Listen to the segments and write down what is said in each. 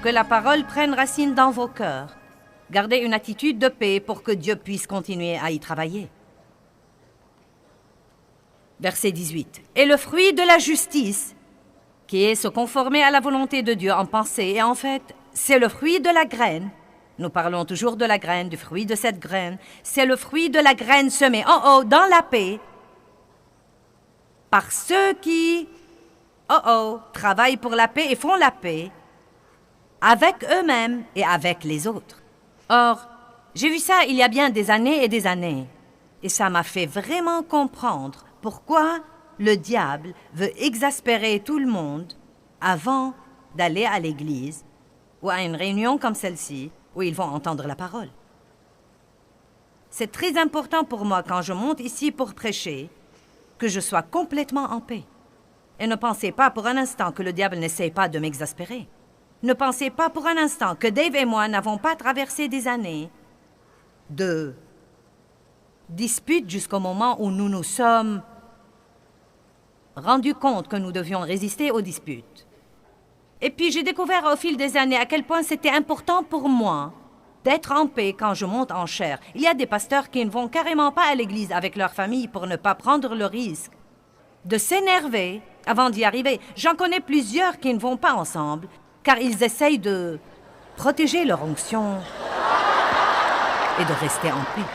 que la parole prenne racine dans vos cœurs. Gardez une attitude de paix pour que Dieu puisse continuer à y travailler. Verset 18. Et le fruit de la justice, qui est se conformer à la volonté de Dieu en pensée et en fait, c'est le fruit de la graine. Nous parlons toujours de la graine, du fruit de cette graine. C'est le fruit de la graine semée en haut, dans la paix, par ceux qui, travaillent pour la paix et font la paix, avec eux-mêmes et avec les autres. Or, j'ai vu ça il y a bien des années et des années, et ça m'a fait vraiment comprendre pourquoi le diable veut exaspérer tout le monde avant d'aller à l'église ou à une réunion comme celle-ci, où ils vont entendre la parole. C'est très important pour moi, quand je monte ici pour prêcher, que je sois complètement en paix. Et ne pensez pas pour un instant que le diable n'essaie pas de m'exaspérer. Ne pensez pas pour un instant que Dave et moi n'avons pas traversé des années de disputes jusqu'au moment où nous nous sommes rendus compte que nous devions résister aux disputes. Et puis j'ai découvert au fil des années à quel point c'était important pour moi d'être en paix quand je monte en chair. Il y a des pasteurs qui ne vont carrément pas à l'église avec leur famille pour ne pas prendre le risque de s'énerver avant d'y arriver. J'en connais plusieurs qui ne vont pas ensemble car ils essayent de protéger leur onction et de rester en paix.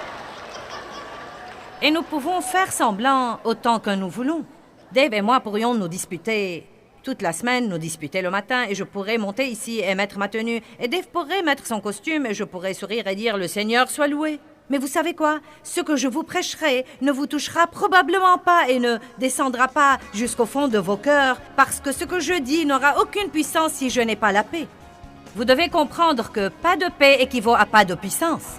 Et nous pouvons faire semblant autant que nous voulons. Dave et moi pourrions nous disputer toute la semaine, nous disputer le matin, et je pourrais monter ici et mettre ma tenue. Et Dave pourrait mettre son costume, et je pourrais sourire et dire « Le Seigneur soit loué ». Mais vous savez quoi? Ce que je vous prêcherai ne vous touchera probablement pas et ne descendra pas jusqu'au fond de vos cœurs, parce que ce que je dis n'aura aucune puissance si je n'ai pas la paix. Vous devez comprendre que pas de paix équivaut à pas de puissance.